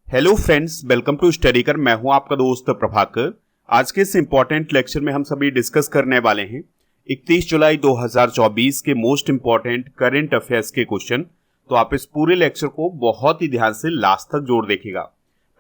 Hello friends, welcome to study कर। मैं हूं आपका दोस्त प्रभाकर। आज के इस इंपॉर्टेंट लेक्चर में हम सभी डिस्कस करने वाले हैं 31 जुलाई 2024 के मोस्ट इंपॉर्टेंट करंट अफेयर्स के क्वेश्चन। तो आप इस पूरे लेक्चर को बहुत ही ध्यान से लास्ट तक जोड़ देखिएगा।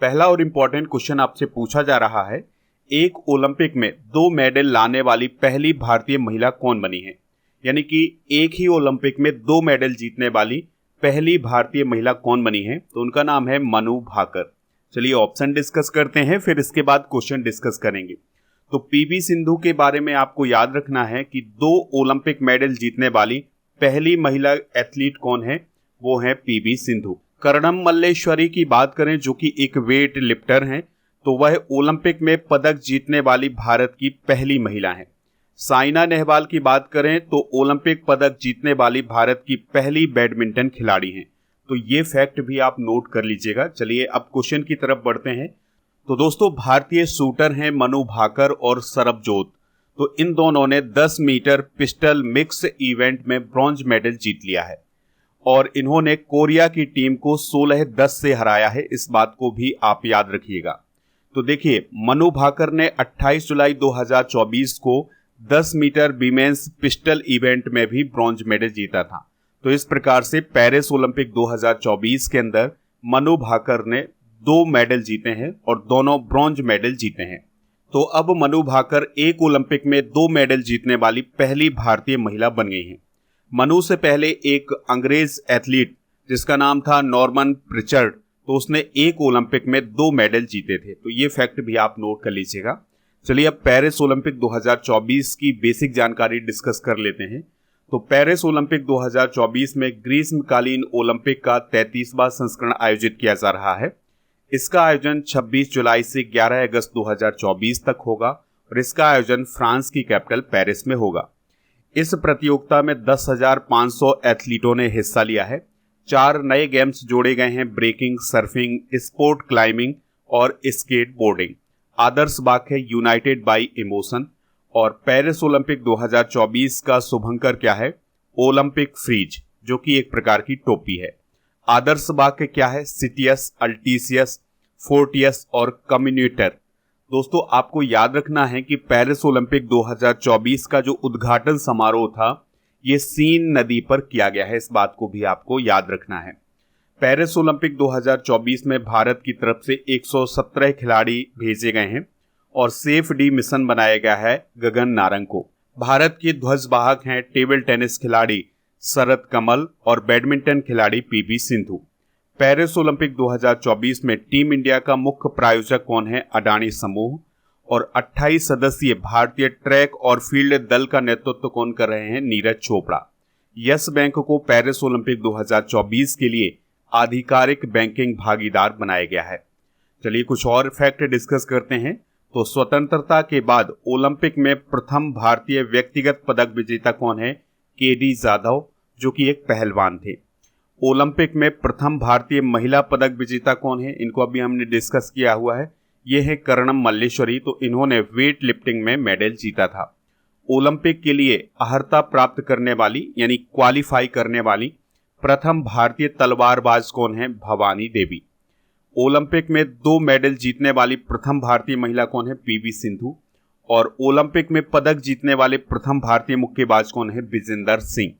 पहला और इंपॉर्टेंट क्वेश्चन आपसे पूछा जा रहा है, एक ओलंपिक में 2 मेडल लाने वाली पहली भारतीय महिला कौन बनी है। यानी कि एक ही ओलंपिक में 2 मेडल जीतने वाली पहली भारतीय महिला कौन बनी है, तो उनका नाम है मनु भाकर। चलिए ऑप्शन डिस्कस करते हैं, फिर इसके बाद क्वेश्चन डिस्कस करेंगे। तो पीवी सिंधु के बारे में आपको याद रखना है कि 2 ओलंपिक मेडल जीतने वाली पहली महिला एथलीट कौन है, वो है पीवी सिंधु। कर्णम मल्लेश्वरी की बात करें जो कि एक वेट लिफ्टर हैं, तो वह ओलंपिक में पदक जीतने वाली भारत की पहली महिला है। साइना नेहवाल की बात करें तो ओलंपिक पदक जीतने वाली भारत की पहली बैडमिंटन खिलाड़ी हैं। तो ये फैक्ट भी आप नोट कर लीजिएगा। चलिए अब क्वेश्चन की तरफ बढ़ते हैं। तो दोस्तों, भारतीय शूटर हैं मनु भाकर और सरबजोत। तो इन दोनों ने 10 मीटर पिस्टल मिक्स इवेंट में ब्रॉन्ज मेडल जीत लिया है और इन्होंने कोरिया की टीम को 16-10 से हराया है। इस बात को भी आप याद रखिएगा। तो देखिए, मनु भाकर ने 28 जुलाई 2024 को 10 मीटर वीमेंस पिस्टल इवेंट में भी ब्रॉन्ज मेडल जीता था। तो इस प्रकार से पेरिस ओलंपिक 2024 के अंदर मनु भाकर ने 2 मेडल जीते हैं और दोनों ब्रॉन्ज मेडल जीते हैं। तो अब मनु भाकर एक ओलंपिक में 2 मेडल जीतने वाली पहली भारतीय महिला बन गई हैं। मनु से पहले एक अंग्रेज एथलीट जिसका नाम था नॉर्मन प्रिचर्ड, तो उसने एक ओलंपिक में 2 मेडल जीते थे। तो ये फैक्ट भी आप नोट कर लीजिएगा। चलिए अब पेरिस ओलंपिक 2024 की बेसिक जानकारी डिस्कस कर लेते हैं। तो पेरिस ओलंपिक 2024 में ग्रीष्मकालीन ओलंपिक का 33वां संस्करण आयोजित किया जा रहा है। इसका आयोजन 26 जुलाई से 11 अगस्त 2024 तक होगा और इसका आयोजन फ्रांस की कैपिटल पेरिस में होगा। इस प्रतियोगिता में 10,500 एथलीटों ने हिस्सा लिया है। 4 नए गेम्स जोड़े गए हैं, ब्रेकिंग, सर्फिंग, स्पोर्ट क्लाइंबिंग और स्केट बोर्डिंग। आदर्श वाक्य है यूनाइटेड बाय इमोशन। और पेरिस ओलंपिक 2024 का शुभंकर क्या है? ओलंपिक फ्रीज, जो कि एक प्रकार की टोपी है। आदर्श वाक्य क्या है? सिटियस, अल्टीसियस, फोर्टियस और कम्युनिटर। दोस्तों, आपको याद रखना है कि पेरिस ओलंपिक 2024 का जो उद्घाटन समारोह था, ये सीन नदी पर किया गया है। इस बात को भी आपको याद रखना है। पेरिस ओलंपिक 2024 में भारत की तरफ से 117 खिलाड़ी भेजे गए हैं और सेफ डी मिशन बनाया गया है गगन नारंग को। भारत के ध्वजवाहक हैं टेबल टेनिस खिलाड़ी शरद कमल और बैडमिंटन खिलाड़ी पीवी सिंधु। पेरिस ओलंपिक 2024 में टीम इंडिया का मुख्य प्रायोजक कौन है? अडानी समूह। और 28 सदस्यीय भारतीय ट्रैक और फील्ड दल का नेतृत्व कौन कर रहे हैं? नीरज चोपड़ा। यस बैंक को पेरिस ओलंपिक 2024 के लिए आधिकारिक बैंकिंग भागीदार बनाया गया है। चलिए कुछ और फैक्ट डिस्कस करते हैं। तो स्वतंत्रता के बाद ओलंपिक में प्रथम भारतीय व्यक्तिगत पदक विजेता कौन है? केडी जाधव, जो कि एक पहलवान थे। ओलंपिक में प्रथम भारतीय महिला पदक विजेता कौन है? इनको अभी हमने डिस्कस किया हुआ है, ये है कर्णम मल्लेश्वरी। तो इन्होंने वेट लिफ्टिंग में मेडल जीता था। ओलंपिक के लिए अर्हता प्राप्त करने वाली यानी क्वालिफाई करने वाली प्रथम भारतीय तलवारबाज कौन है? भवानी देवी। ओलंपिक में 2 मेडल जीतने वाली प्रथम भारतीय महिला कौन है? पीवी सिंधु। और ओलंपिक में पदक जीतने वाले प्रथम भारतीय मुक्केबाज कौन है? विजेंदर सिंह।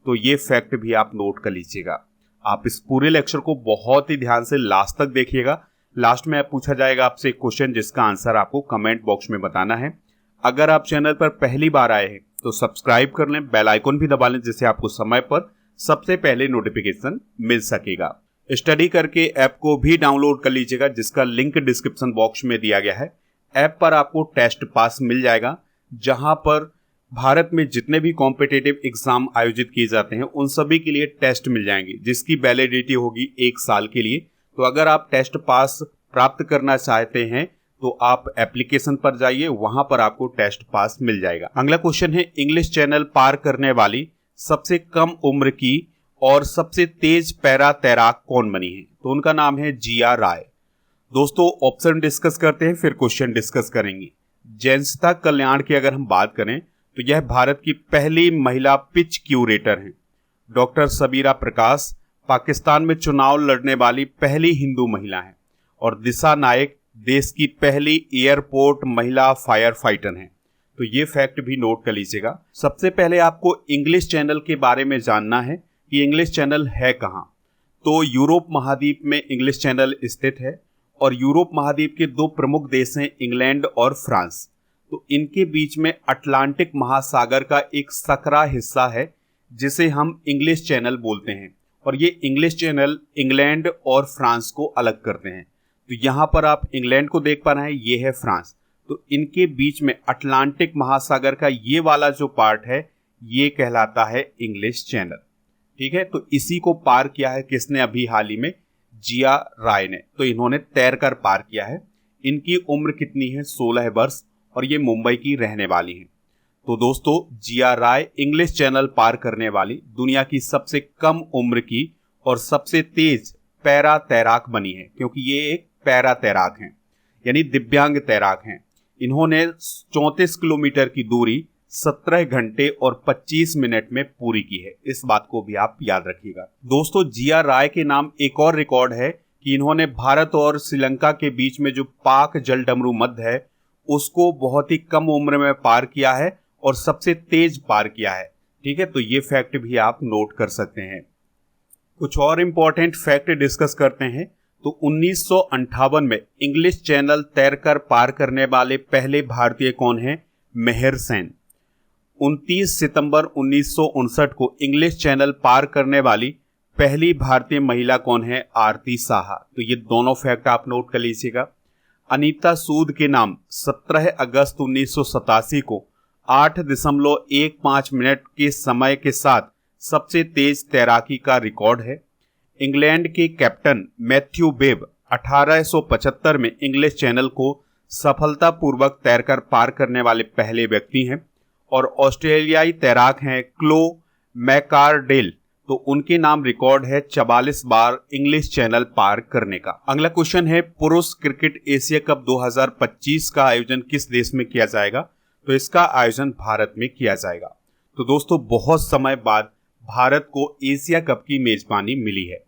तो ये फैक्ट भी आप नोट कर लीजिएगा। आप इस पूरे लेक्चर को बहुत ही ध्यान से लास्ट तक देखिएगा। लास्ट में पूछा जाएगा आपसे एक क्वेश्चन जिसका आंसर आपको कमेंट बॉक्स में बताना है। अगर आप चैनल पर पहली बार आए हैं तो सब्सक्राइब कर लें, बेल आइकन भी दबा लें, जिससे आपको समय पर सबसे पहले नोटिफिकेशन मिल सकेगा। स्टडी करके ऐप को भी डाउनलोड कर लीजिएगा, जिसका लिंक डिस्क्रिप्शन बॉक्स में दिया गया है। ऐप पर आपको टेस्ट पास मिल जाएगा, जहां पर भारत में जितने भी कॉम्पिटिटिव एग्जाम आयोजित किए जाते हैं उन सभी के लिए टेस्ट मिल जाएंगे, जिसकी वैलिडिटी होगी 1 साल के लिए। तो अगर आप टेस्ट पास प्राप्त करना चाहते हैं तो आप एप्लीकेशन पर जाइए, वहां पर आपको टेस्ट पास मिल जाएगा। अगला क्वेश्चन है, इंग्लिश चैनल पार करने वाली सबसे कम उम्र की और सबसे तेज पैरा तैराक कौन बनी है? तो उनका नाम है जिया राय। दोस्तों, ऑप्शन डिस्कस करते हैं, फिर क्वेश्चन डिस्कस करेंगे। जैंसता कल्याण की अगर हम बात करें तो यह भारत की पहली महिला पिच क्यूरेटर हैं। डॉक्टर सबीरा प्रकाश पाकिस्तान में चुनाव लड़ने वाली पहली हिंदू महिला हैं और दिशा नायक देश की पहली एयरपोर्ट महिला फायर फाइटर हैं। तो ये फैक्ट भी नोट कर लीजिएगा। सबसे पहले आपको इंग्लिश चैनल के बारे में जानना है कि इंग्लिश चैनल है कहाँ। तो यूरोप महाद्वीप में इंग्लिश चैनल स्थित है और यूरोप महाद्वीप के दो प्रमुख देश हैं इंग्लैंड और फ्रांस। तो इनके बीच में अटलांटिक महासागर का एक सकरा हिस्सा है जिसे हम इंग्लिश चैनल बोलते हैं और ये इंग्लिश चैनल इंग्लैंड और फ्रांस को अलग करते हैं। तो यहाँ पर आप इंग्लैंड को देख पा रहे हैं, ये है फ्रांस। तो इनके बीच में अटलांटिक महासागर का ये वाला जो पार्ट है ये कहलाता है इंग्लिश चैनल। ठीक है, तो इसी को पार किया है किसने अभी हाल ही में? जिया राय ने। तो इन्होंने तैरकर पार किया है। इनकी उम्र कितनी है? 16 वर्ष और ये मुंबई की रहने वाली हैं। तो दोस्तों, जिया राय इंग्लिश चैनल पार करने वाली दुनिया की सबसे कम उम्र की और सबसे तेज पैरा तैराक बनी है, क्योंकि ये एक पैरा तैराक हैं यानी दिव्यांग तैराक हैं। इन्होंने 34 किलोमीटर की दूरी 17 घंटे और 25 मिनट में पूरी की है। इस बात को भी आप याद रखिएगा। दोस्तों, जिया राय के नाम एक और रिकॉर्ड है कि इन्होंने भारत और श्रीलंका के बीच में जो पाक जलडमरू मध्य है उसको बहुत ही कम उम्र में पार किया है और सबसे तेज पार किया है। ठीक है, तो ये फैक्ट भी आप नोट कर सकते हैं। कुछ और इंपॉर्टेंट फैक्ट डिस्कस करते हैं। तो 1958 में इंग्लिश चैनल तैरकर पार करने वाले पहले भारतीय कौन हैं? मेहर सेन। 29 सितंबर 1959 को इंग्लिश चैनल पार करने वाली पहली भारतीय महिला कौन है? आरती साहा। तो ये दोनों फैक्ट आप नोट कर लीजिएगा। अनीता सूद के नाम 17 अगस्त 1987 को 8.15 मिनट के समय के साथ सबसे तेज तैराकी का रिकॉर्ड है। इंग्लैंड के कैप्टन मैथ्यू वेब 1875 में इंग्लिश चैनल को सफलतापूर्वक तैरकर पार करने वाले पहले व्यक्ति हैं और ऑस्ट्रेलियाई तैराक हैं क्लो मैकारडेल। तो उनके नाम रिकॉर्ड है 44 बार इंग्लिश चैनल पार करने का। अगला क्वेश्चन है, पुरुष क्रिकेट एशिया कप 2025 का आयोजन किस देश में किया जाएगा? तो इसका आयोजन भारत में किया जाएगा। तो दोस्तों, बहुत समय बाद भारत को एशिया कप की मेजबानी मिली है।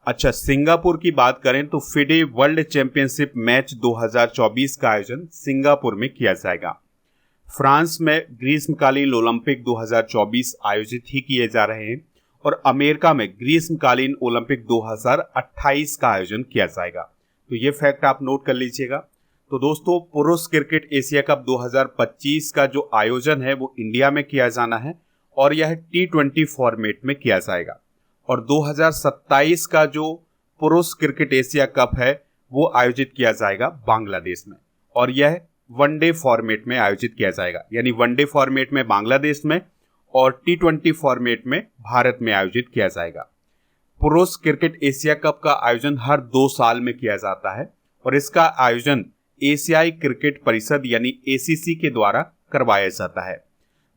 अच्छा, सिंगापुर की बात करें तो फिडे वर्ल्ड चैंपियनशिप मैच 2024 का आयोजन सिंगापुर में किया जाएगा। फ्रांस में ग्रीष्मकालीन ओलंपिक 2024 आयोजित ही किए जा रहे हैं और अमेरिका में ग्रीष्मकालीन ओलंपिक 2028 का आयोजन किया जाएगा। तो ये फैक्ट आप नोट कर लीजिएगा। तो दोस्तों, पुरुष क्रिकेट एशिया कप 2025 का जो आयोजन है वो इंडिया में किया जाना है और यह T20 फॉर्मेट में किया जाएगा। और 2027 का जो पुरुष क्रिकेट एशिया कप है वो आयोजित किया जाएगा बांग्लादेश में और यह वनडे फॉर्मेट में आयोजित किया जाएगा, यानी वनडे फॉर्मेट में बांग्लादेश में और T20 फॉर्मेट में भारत में आयोजित किया जाएगा। पुरुष क्रिकेट एशिया कप का आयोजन हर 2 साल में किया जाता है और इसका आयोजन एशियाई क्रिकेट परिषद यानी ACC के द्वारा करवाया जाता है।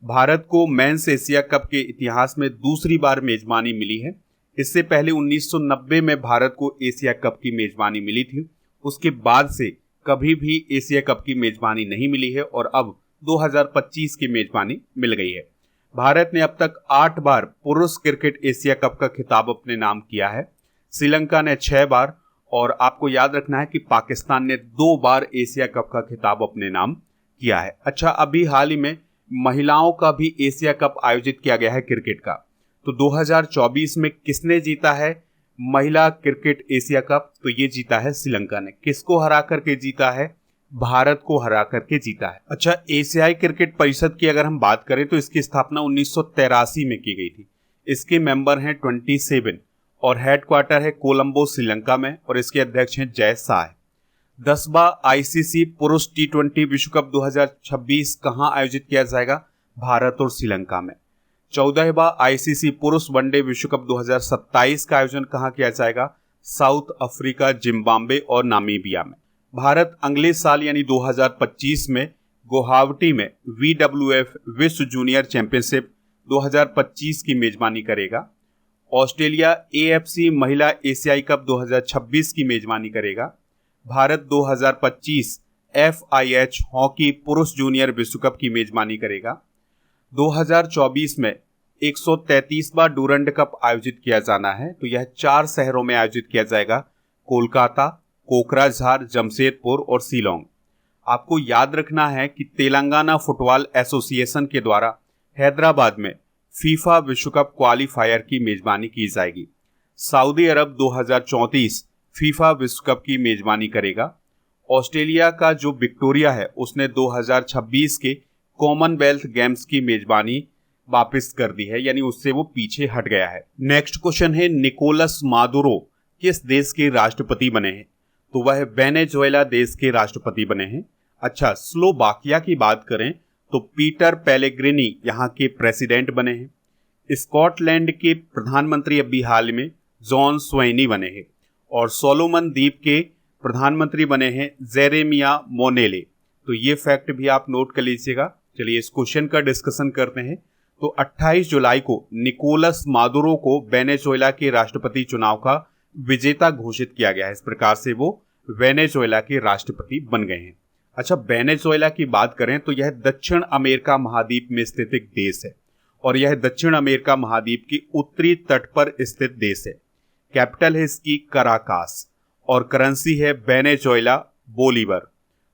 भारत को मेंस एशिया कप के इतिहास में दूसरी बार मेजबानी मिली है। इससे पहले 1990 में भारत को एशिया कप की मेजबानी मिली थी। उसके बाद से कभी भी एशिया कप की मेजबानी नहीं मिली है और अब 2025 की मेजबानी मिल गई है। भारत ने अब तक 8 बार पुरुष क्रिकेट एशिया कप का खिताब अपने नाम किया है। श्रीलंका ने 6 बार और आपको याद रखना है कि पाकिस्तान ने 2 बार एशिया कप का खिताब अपने नाम किया है। अच्छा, अभी हाल ही में महिलाओं का भी एशिया कप आयोजित किया गया है क्रिकेट का। तो 2024 में किसने जीता है महिला क्रिकेट एशिया कप? तो ये जीता है श्रीलंका ने। किसको हरा करके जीता है? भारत को हरा करके जीता है। अच्छा, एशियाई क्रिकेट परिषद की अगर हम बात करें तो इसकी स्थापना 1983 में की गई थी। इसके मेंबर हैं 27 और हेडक्वार्टर है कोलंबो श्रीलंका में और इसके अध्यक्ष हैं जय शाह। 10वां ICC पुरुष T20 विश्व कप 2026 कहां आयोजित किया जाएगा? भारत और श्रीलंका में। 14वां ICC पुरुष वनडे विश्व कप 2027 का आयोजन कहां किया जाएगा? साउथ अफ्रीका, जिम्बाब्वे और नामीबिया में। भारत अगले साल यानी 2025 में गुवाहाटी में WWF विश्व जूनियर चैंपियनशिप 2025 की मेजबानी करेगा। ऑस्ट्रेलिया AFC महिला एशियाई कप 2026 की मेजबानी करेगा। भारत 2025 FIH हॉकी पुरुष जूनियर विश्व कप की मेजबानी करेगा। 2024 में 133वां डूरंड कप आयोजित किया जाना है। तो यह 4 शहरों में आयोजित किया जाएगा, कोलकाता, कोकराझार, जमशेदपुर और शिलोंग। आपको याद रखना है कि तेलंगाना फुटबॉल एसोसिएशन के द्वारा हैदराबाद में फीफा विश्व कप क्वालिफायर की मेजबानी की जाएगी। सऊदी अरब 2034 फीफा विश्व कप की मेजबानी करेगा। ऑस्ट्रेलिया का जो विक्टोरिया है उसने 2026 के कॉमनवेल्थ गेम्स की मेजबानी वापस कर दी है, यानी उससे वो पीछे हट गया है। नेक्स्ट क्वेश्चन है, निकोलस मादुरो किस देश के राष्ट्रपति बने हैं? तो वह वेनेजुएला देश के राष्ट्रपति बने हैं। अच्छा, स्लोवाकिया की बात करें तो पीटर पेलेग्रिनी यहाँ के प्रेसिडेंट बने हैं। स्कॉटलैंड के प्रधानमंत्री अभी हाल में जॉन स्वेनी बने हैं और सोलोमन द्वीप के प्रधानमंत्री बने हैं जेरेमिया मोनेले। तो ये फैक्ट भी आप नोट कर लीजिएगा। चलिए इस क्वेश्चन का डिस्कशन करते हैं। तो 28 जुलाई को निकोलस मादुरो को वेनेजुएला के राष्ट्रपति चुनाव का विजेता घोषित किया गया है। इस प्रकार से वो वेनेजुएला के राष्ट्रपति बन गए हैं। अच्छा, वेनेजुएला की बात करें तो यह दक्षिण अमेरिका महाद्वीप में स्थित एक देश है और यह दक्षिण अमेरिका महाद्वीप के उत्तरी तट पर स्थित देश है। कैपिटल है इसकी कराकास और करेंसी है वेनेजुएला बोलीवर।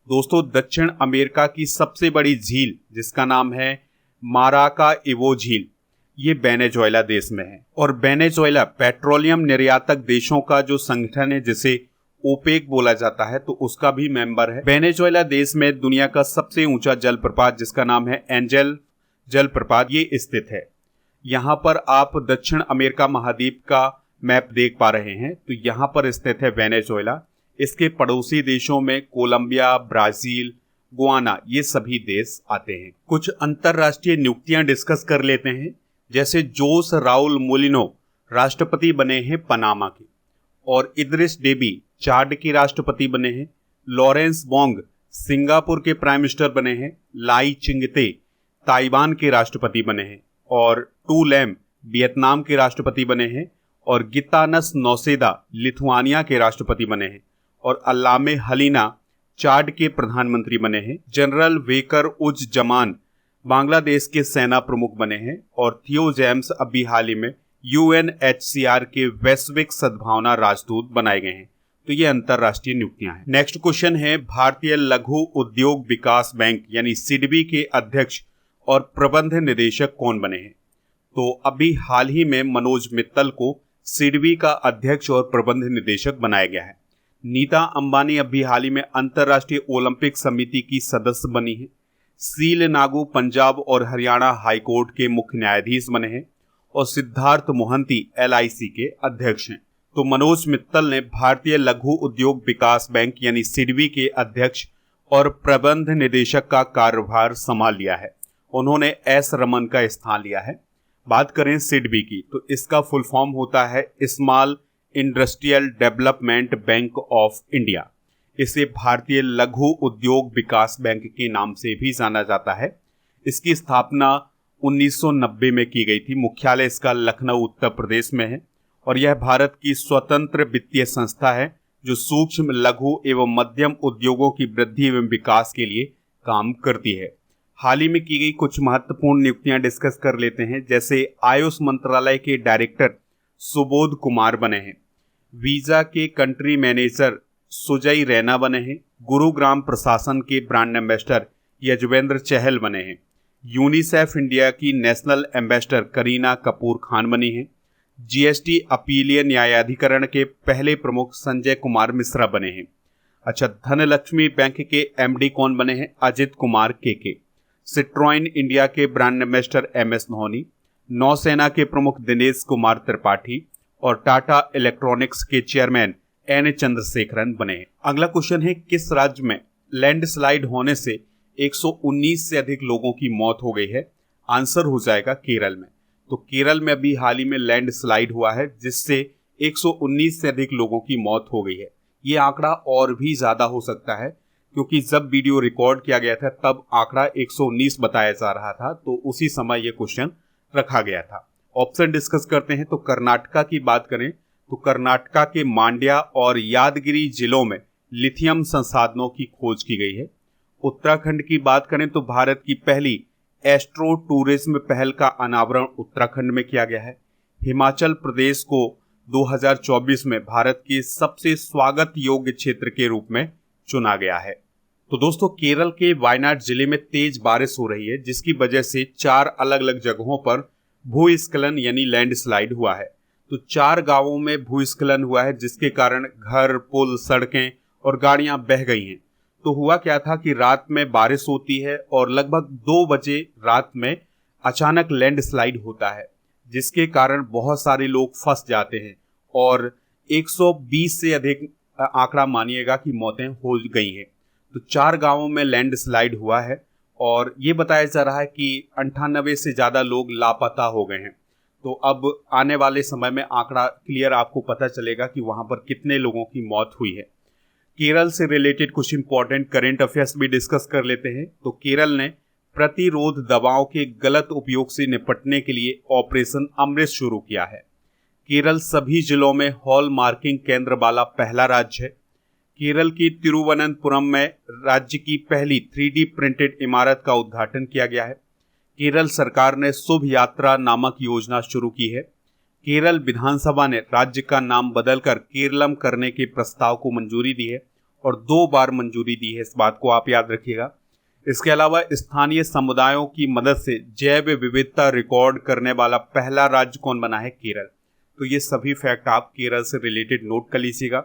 दोस्तों, दक्षिण अमेरिका की सबसे बड़ी झील जिसका नाम है माराकाइबो झील, ये वेनेजुएला देश में है। और वेनेजुएला पेट्रोलियम निर्यातक देशों का जो संगठन है जिसे ओपेक बोला जाता है, तो उसका भी मेंबर है। वेनेजुएला देश में दुनिया का सबसे ऊंचा जलप्रपात जिसका नाम है एंजल जलप्रपात, ये स्थित है। यहाँ पर आप दक्षिण अमेरिका महाद्वीप का मैप देख पा रहे हैं। तो यहाँ पर स्थित है वेनेजुएला। इसके पड़ोसी देशों में कोलंबिया, ब्राजील, गुआना, ये सभी देश आते हैं। कुछ अंतरराष्ट्रीय नियुक्तियां डिस्कस कर लेते हैं। जैसे जोस राउल मोलिनो राष्ट्रपति बने हैं पनामा के और इद्रिस डेबी चाड के राष्ट्रपति बने हैं। लॉरेंस वोंग सिंगापुर के प्राइम मिनिस्टर बने हैं। लाई चिंगते ताइवान के राष्ट्रपति बने हैं और टू लैम वियतनाम के राष्ट्रपति बने हैं और गितानस नौसेदा लिथुआनिया के राष्ट्रपति बने हैं और अल्लामे हलीना चाड के प्रधानमंत्री बने हैं। जनरल वेकर उज जमान बांग्लादेश के सेना प्रमुख बने हैं और थियो जेम्स अभी हाल ही में UNHCR के वैश्विक सद्भावना राजदूत बनाए गए हैं। तो ये अंतरराष्ट्रीय नियुक्तियां हैं। नेक्स्ट क्वेश्चन है, भारतीय लघु उद्योग विकास बैंक यानी सिडबी के अध्यक्ष और प्रबंध निदेशक कौन बने हैं? तो अभी हाल ही में मनोज मित्तल को सिडबी का अध्यक्ष और प्रबंध निदेशक बनाया गया है। नीता अंबानी अभी हाल ही में अंतरराष्ट्रीय ओलंपिक समिति की सदस्य बनी है। सील नागू पंजाब और हरियाणा हाईकोर्ट के मुख्य न्यायाधीश बने हैं और सिद्धार्थ मोहंती LIC के अध्यक्ष हैं। तो मनोज मित्तल ने भारतीय लघु उद्योग विकास बैंक यानी सिडबी के अध्यक्ष और प्रबंध निदेशक का कार्यभार संभाल लिया है। उन्होंने एस रमन का स्थान लिया है। बात करें सिडबी की तो इसका फुल फॉर्म होता है small industrial development bank of India. इसे भारतीय लघु उद्योग विकास बैंक के नाम से भी जाना जाता है। इसकी स्थापना 1990 में की गई थी। मुख्यालय इसका लखनऊ उत्तर प्रदेश में है और यह भारत की स्वतंत्र वित्तीय संस्था है जो सूक्ष्म, लघु एवं मध्यम उद्योगों की वृद्धि एवं विकास के लिए काम करती है। हाल ही में की गई कुछ महत्वपूर्ण नियुक्तियां डिस्कस कर लेते हैं। जैसे आयुष मंत्रालय के डायरेक्टर सुबोध कुमार बने हैं। वीजा के कंट्री मैनेजर सुजय रैना बने हैं। गुरुग्राम प्रशासन के ब्रांड एम्बेसडर यजवेंद्र चहल बने हैं। यूनिसेफ इंडिया की नेशनल एम्बेसडर करीना कपूर खान बनी हैं। GST अपीलीय न्यायाधिकरण के पहले प्रमुख संजय कुमार मिश्रा बने हैं। अच्छा, धनलक्ष्मी बैंक के MD कौन बने हैं? अजित कुमार के। सिट्रोइन इंडिया के ब्रांड एम्बेसडर MS धोनी। नौसेना के प्रमुख दिनेश कुमार त्रिपाठी और टाटा इलेक्ट्रॉनिक्स के चेयरमैन N चंद्रशेखरन बने हैं। अगला क्वेश्चन है, किस राज्य में लैंडस्लाइड होने से 119 से अधिक लोगों की मौत हो गई है? आंसर हो जाएगा केरल में। तो केरल में अभी हाल ही में लैंडस्लाइड हुआ है जिससे 119 से अधिक लोगों की मौत हो गई है। ये आंकड़ा और भी ज्यादा हो सकता है क्योंकि जब वीडियो रिकॉर्ड किया गया था तब आंकड़ा 119 बताया जा रहा था, तो उसी समय ये क्वेश्चन रखा गया था। ऑप्शन डिस्कस करते हैं। तो कर्नाटका की बात करें तो कर्नाटका के मांड्या और यादगिरी जिलों में लिथियम संसाधनों की खोज की गई है। उत्तराखंड की बात करें तो भारत की पहली एस्ट्रो टूरिज्म पहल का अनावरण उत्तराखंड में किया गया है। हिमाचल प्रदेश को 2024 में भारत के सबसे स्वागत योग्य क्षेत्र के रूप में चुना गया है। तो दोस्तों, केरल के वायनाड जिले में तेज बारिश हो रही है, जिसकी वजह से 4 अलग अलग जगहों पर भूस्खलन यानी लैंडस्लाइड हुआ है। तो 4 गांवों में भूस्खलन हुआ है, जिसके कारण घर, पुल, सड़कें और गाड़ियां बह गई हैं। तो हुआ क्या था कि रात में बारिश होती है और लगभग 2 बजे रात में अचानक लैंडस्लाइड होता है, जिसके कारण बहुत सारे लोग फंस जाते हैं और 120 से अधिक आंकड़ा मानिएगा कि मौतें हो गई हैं। तो 4 गांवों में लैंडस्लाइड हुआ है और ये बताया जा रहा है कि 98 से ज़्यादा लोग लापता हो गए हैं। तो अब आने वाले समय में आंकड़ा क्लियर आपको पता चलेगा कि वहाँ पर कितने लोगों की मौत हुई है। केरल से रिलेटेड कुछ इंपॉर्टेंट करंट अफेयर्स भी डिस्कस कर लेते हैं। तो केरल ने प्रतिरोध दवाओं के गलत उपयोग से निपटने के लिए ऑपरेशन अमृत शुरू किया है। केरल सभी जिलों में हॉल मार्किंग केंद्र वाला पहला राज्य है। केरल की तिरुवनंतपुरम में राज्य की पहली 3D प्रिंटेड इमारत का उद्घाटन किया गया है। केरल सरकार ने शुभ यात्रा नामक योजना शुरू की है। केरल विधानसभा ने राज्य का नाम बदलकर केरलम करने के प्रस्ताव को मंजूरी दी है और 2 बार मंजूरी दी है, इस बात को आप याद रखिएगा। इसके अलावा स्थानीय समुदायों की मदद से जैव विविधता रिकॉर्ड करने वाला पहला राज्य कौन बना है? केरल। तो ये सभी फैक्ट आप केरल से रिलेटेड नोट कर लीजिएगा।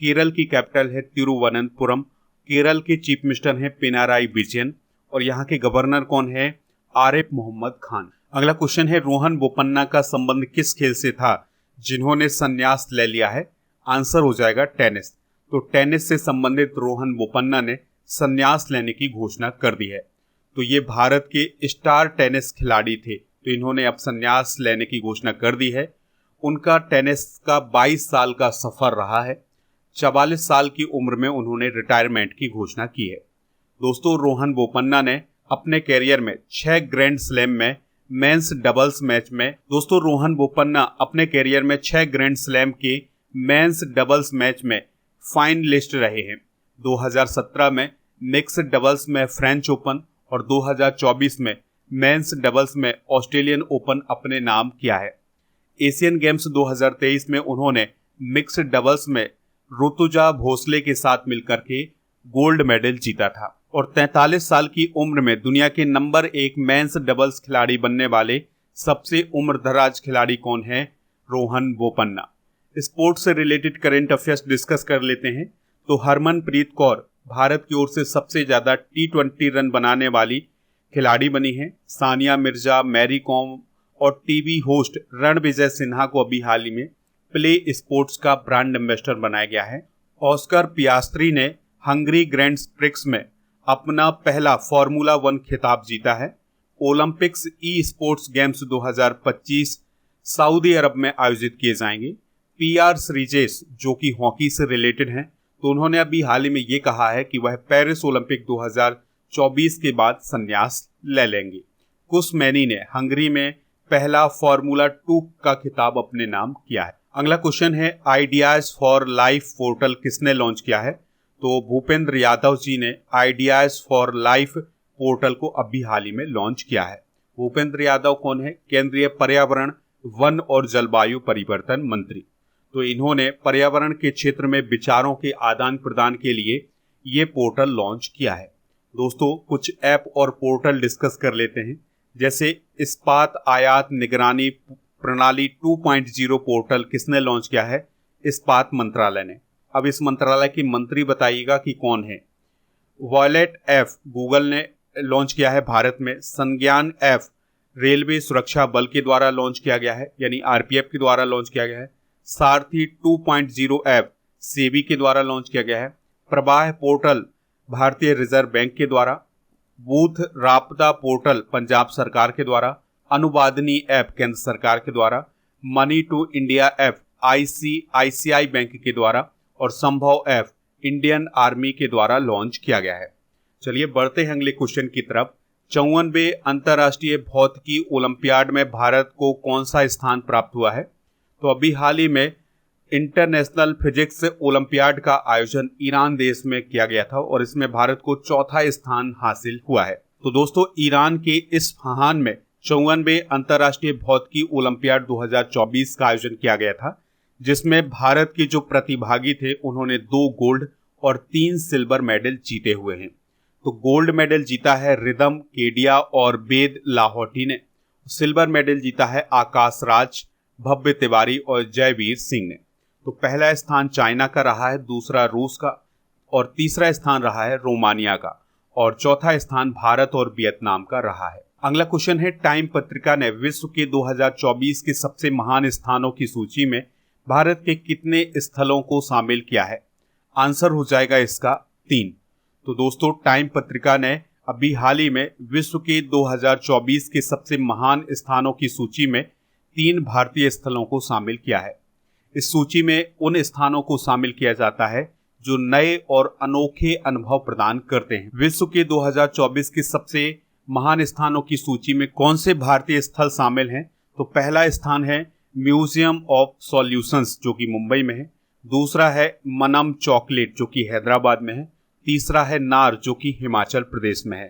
केरल की कैपिटल है तिरुवनंतपुरम। केरल के चीफ मिनिस्टर हैं पिनाराई विजयन और यहाँ के गवर्नर कौन है? आरिफ मोहम्मद खान। अगला क्वेश्चन है, रोहन बोपन्ना का संबंध किस खेल से था जिन्होंने संन्यास ले लिया है? आंसर हो जाएगा टेनिस। तो टेनिस से संबंधित रोहन बोपन्ना ने संन्यास लेने की घोषणा कर दी है। तो ये भारत के स्टार टेनिस खिलाड़ी थे, तो इन्होंने अब संन्यास लेने की घोषणा कर दी है। उनका टेनिस का 22 साल का सफर रहा है। 44 साल की उम्र में उन्होंने रिटायरमेंट की घोषणा की है। दोस्तों, रोहन बोपन्ना ने अपने कैरियर में 6 ग्रैंड स्लैम में मेंस डबल्स मैच में रोहन बोपन्ना अपने कैरियर में 6 ग्रैंड स्लैम के मेंस डबल्स मैच में फाइनलिस्ट रहे हैं। 2017 में मिक्स्ड डबल्स में फ्रेंच ओपन और 2024 में मेंस डबल्स में ऑस्ट्रेलियन ओपन अपने नाम किया है। एशियन गेम्स 2023 में उन्होंने मिक्स्ड डबल्स में ऋतुजा भोसले के साथ मिलकर के गोल्ड मेडल जीता था और 43 साल की उम्र में दुनिया के नंबर 1 मेंस डबल्स खिलाड़ी बनने वाले सबसे उम्रदराज खिलाड़ी कौन है? रोहन बोपन्ना। स्पोर्ट्स से रिलेटेड करंट अफेयर्स डिस्कस कर लेते हैं। तो हरमनप्रीत कौर भारत की ओर से सबसे ज्यादा T20 रन बनाने वाली खिलाड़ी बनी है। सानिया मिर्जा, मैरी कॉम और टीवी होस्ट रणविजय सिन्हा को अभी हाल ही में प्ले स्पोर्ट्स का ब्रांड एम्बेसडर बनाया गया है। ऑस्कर पियास्त्री ने हंगरी ग्रैंड प्रिक्स में अपना पहला फार्मूला 1 खिताब जीता है। Olympics e sports games 2025 Saudi Arab में आयोजित किए जाएंगे। PR श्रीजेश जो कि हॉकी से रिलेटेड हैं, तो उन्होंने अभी हाल ही में ये कहा है कि वह पेरिस ओलंपिक 2024 के बाद संन्यास ले लेंगे। कुसमैनी ने हंगरी में पहला फार्मूला 2 का खिताब अपने नाम किया है। अगला क्वेश्चन है, आइडियाज फॉर लाइफ पोर्टल किसने लॉन्च किया है? तो भूपेंद्र यादव जी ने आइडियाज फॉर लाइफ पोर्टल को अभी हाल ही में लॉन्च किया है। भूपेंद्र यादव कौन है? केंद्रीय पर्यावरण, वन और जलवायु परिवर्तन मंत्री। तो इन्होंने पर्यावरण के क्षेत्र में विचारों के आदान प्रदान के लिए ये पोर्टल लॉन्च किया है। दोस्तों, कुछ ऐप और पोर्टल डिस्कस कर लेते हैं। जैसे इस्पात आयात निगरानी प्रणाली 2.0 पोर्टल किसने लॉन्च किया है? इस्पात मंत्रालय ने। अब इस मंत्रालय की मंत्री बताइएगा कि कौन है? वॉलेट ऐप गूगल ने लॉन्च किया है भारत में। संज्ञान ऐप रेलवे सुरक्षा बल के द्वारा लॉन्च किया गया है, यानी RPF के द्वारा लॉन्च किया गया है। सारथी 2.0 ऐप सेबी के द्वारा लॉन्च किया गया है। प्रवाह पोर्टल भारतीय रिजर्व बैंक के द्वारा। बूथ राबता पोर्टल पंजाब सरकार के द्वारा। अनुवादनी ऐप केंद्र सरकार के द्वारा। Money to India app ICICI bank के द्वारा और संभव ऐप इंडियन आर्मी के द्वारा लॉन्च किया गया है। चलिए बढ़ते हैं अगले क्वेश्चन की तरफ। 54वें अंतर्राष्ट्रीय भौतिकी ओलंपियाड में भारत को कौन सा स्थान प्राप्त हुआ है? तो अभी हाल ही में इंटरनेशनल फिजिक्स ओलंपियाड का आयोजन ईरान देश में किया गया था और इसमें भारत को 4था स्थान हासिल हुआ है। तो दोस्तों, ईरान के इस्फहान में 54वें अंतर्राष्ट्रीय भौतिकी ओलंपियाड 2024 का आयोजन किया गया था, जिसमें भारत के जो प्रतिभागी थे उन्होंने 2 गोल्ड और 3 सिल्वर मेडल जीते हुए हैं। तो गोल्ड मेडल जीता है रिदम केडिया और वेद लाहौटी ने। सिल्वर मेडल जीता है आकाश राज, भव्य तिवारी और जयवीर सिंह ने। तो पहला स्थान चाइना का रहा है, दूसरा रूस का और तीसरा स्थान रहा है रोमानिया का और चौथा स्थान भारत और वियतनाम का रहा है। अगला क्वेश्चन है, टाइम पत्रिका ने विश्व के 2024 के सबसे महान स्थानों की सूची में भारत के कितने स्थलों को शामिल किया है? आंसर हो जाएगा इसका 3। तो दोस्तों टाइम पत्रिका ने अभी हाल ही में विश्व के 2024 के सबसे महान स्थानों की सूची में 3 भारतीय स्थलों को शामिल किया है। इस सूची में उन स्थानों को शामिल किया जाता है जो नए और अनोखे अनुभव प्रदान करते हैं। विश्व के 2024 के सबसे महान स्थानों की सूची में कौन से भारतीय स्थल शामिल हैं? तो पहला स्थान है म्यूजियम ऑफ सॉल्यूशंस जो कि मुंबई में है, दूसरा है मनम चॉकलेट जो कि हैदराबाद में है, तीसरा है नार जो कि हिमाचल प्रदेश में है।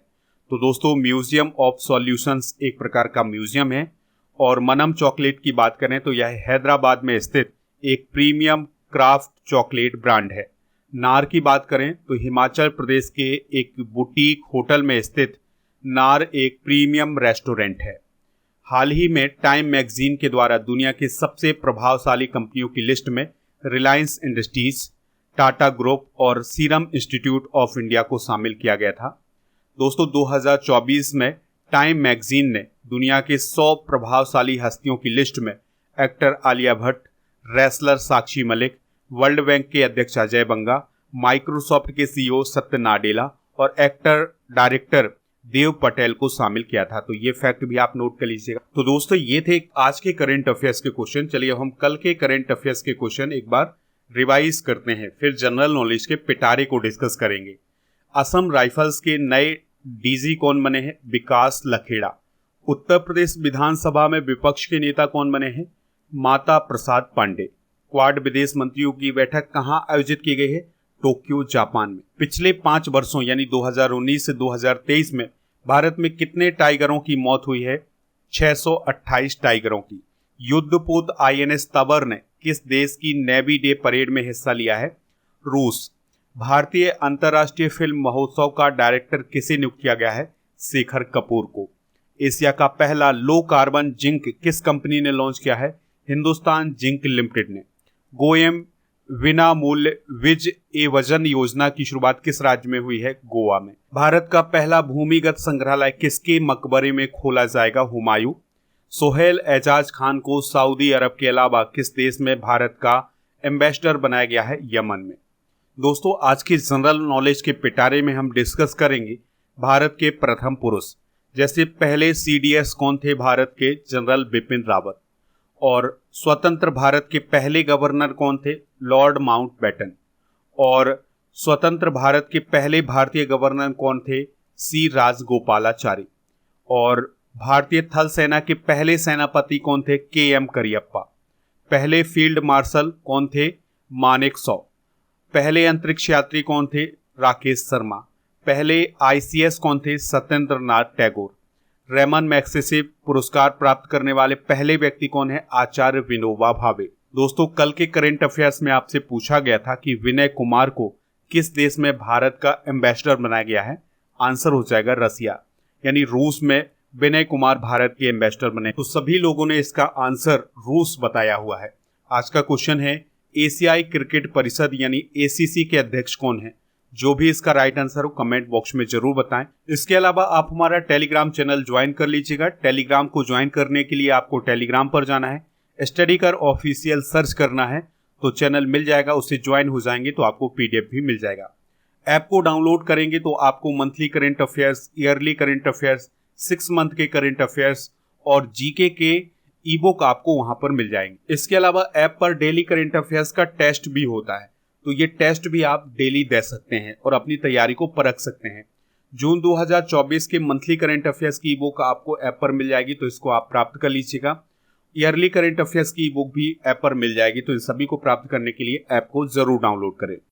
तो दोस्तों म्यूजियम ऑफ सॉल्यूशंस एक प्रकार का म्यूजियम है और मनम चॉकलेट की बात करें तो यह हैदराबाद में स्थित एक प्रीमियम क्राफ्ट चॉकलेट ब्रांड है। नार की बात करें तो हिमाचल प्रदेश के एक बुटीक होटल में स्थित नार एक प्रीमियम रेस्टोरेंट है। हाल ही में टाइम मैगजीन के द्वारा दुनिया के सबसे प्रभावशाली कंपनियों की लिस्ट में रिलायंस इंडस्ट्रीज, टाटा ग्रुप और सीरम इंस्टीट्यूट ऑफ इंडिया को शामिल किया गया था। दोस्तों 2024 में टाइम मैगजीन ने दुनिया के 100 प्रभावशाली हस्तियों की लिस्ट में actor Alia Bhatt, wrestler Sakshi Malik, world bank के अध्यक्ष अजय बंगा, माइक्रोसॉफ्ट के सीईओ सत्य नाडेला और एक्टर डायरेक्टर देव पटेल को शामिल किया था। तो ये फैक्ट भी आप नोट कर लीजिएगा। तो दोस्तों ये थे आज के करंट अफेयर्स के क्वेश्चन। चलिए अब हम कल के करंट अफेयर्स के क्वेश्चन एक बार रिवाइज करते हैं, फिर जनरल नॉलेज के पिटारे को डिस्कस करेंगे। असम राइफल्स के नए डीजी कौन बने हैं? विकास लखेड़ा। उत्तर प्रदेश विधानसभा में विपक्ष के नेता कौन बने हैं? माता प्रसाद पांडे। क्वाड विदेश मंत्रियों की बैठक कहां आयोजित की गई है? टोक्यो जापान में। पिछले 5 वर्षों यानी 2019 से 2023 में भारत में कितने टाइगरों की मौत हुई है? 628 टाइगरों की। युद्धपोत आईएनएस तबर ने किस देश की नेवी डे परेड में हिस्सा लिया है? रूस। भारतीय अंतर्राष्ट्रीय फिल्म महोत्सव का डायरेक्टर किसे नियुक्त किया गया है? शेखर कपूर को। एशिया का पहला लो कार्बन जिंक किस कंपनी ने लॉन्च किया है? हिंदुस्तान जिंक लिमिटेड ने। गोएम विना मूल्य विज ए वजन योजना की शुरुआत किस राज्य में हुई है? गोवा में। भारत का पहला भूमिगत संग्रहालय किसके मकबरे में खोला जाएगा? हुमायूं। सोहेल एजाज खान को सऊदी अरब के अलावा किस देश में भारत का एम्बेसडर बनाया गया है? यमन में। दोस्तों आज के जनरल नॉलेज के पिटारे में हम डिस्कस करेंगे भारत के प्रथम पुरुष। जैसे पहले सीडीएस कौन थे भारत के? जनरल बिपिन रावत। और स्वतंत्र भारत के पहले गवर्नर कौन थे? Lord Mountbatten. और स्वतंत्र भारत के पहले भारतीय गवर्नर कौन थे? सी राजगोपालाचारी। और भारतीय थल सेना के पहले सेनापति कौन थे? के एम करियप्पा। पहले फील्ड मार्शल कौन थे? मानेकशॉ। पहले अंतरिक्ष यात्री कौन थे? राकेश शर्मा। पहले आईसीएस कौन थे? सत्येंद्र नाथ टैगोर। रेमन मैग्सेसे पुरस्कार प्राप्त करने वाले पहले व्यक्ति कौन है? आचार्य विनोबा भावे। दोस्तों कल के करंट अफेयर्स में आपसे पूछा गया था कि विनय कुमार को किस देश में भारत का एम्बेसडर बनाया गया है? आंसर हो जाएगा रसिया, यानी रूस में विनय कुमार भारत के एम्बेसडर बने। तो सभी लोगों ने इसका आंसर रूस बताया हुआ है। आज का क्वेश्चन है एशियाई क्रिकेट परिषद यानी एसीसी के अध्यक्ष कौन है? जो भी इसका राइट आंसर हो कमेंट बॉक्स में जरूर बताएं। इसके अलावा आप हमारा टेलीग्राम चैनल ज्वाइन कर लीजिएगा। टेलीग्राम को ज्वाइन करने के लिए आपको टेलीग्राम पर जाना है, स्टडी कर ऑफिशियल सर्च करना है तो चैनल मिल जाएगा, उससे ज्वाइन हो जाएंगे तो आपको पीडीएफ भी मिल जाएगा। ऐप को डाउनलोड करेंगे तो आपको monthly current affairs, yearly current affairs, 6 month के करंट अफेयर्स और जीके के ई बुक आपको वहां पर मिल जाएंगे। इसके अलावा ऐप पर डेली करंट अफेयर्स का टेस्ट भी होता है, तो ये टेस्ट भी आप डेली दे सकते हैं और अपनी तैयारी को परख सकते हैं। जून 2024 के मंथली करंट अफेयर्स की ई बुक आपको ऐप पर मिल जाएगी, तो इसको आप प्राप्त कर लीजिएगा। ईयरली करंट अफेयर्स की ई बुक भी ऐप पर मिल जाएगी, तो इन सभी को प्राप्त करने के लिए ऐप को जरूर डाउनलोड करें।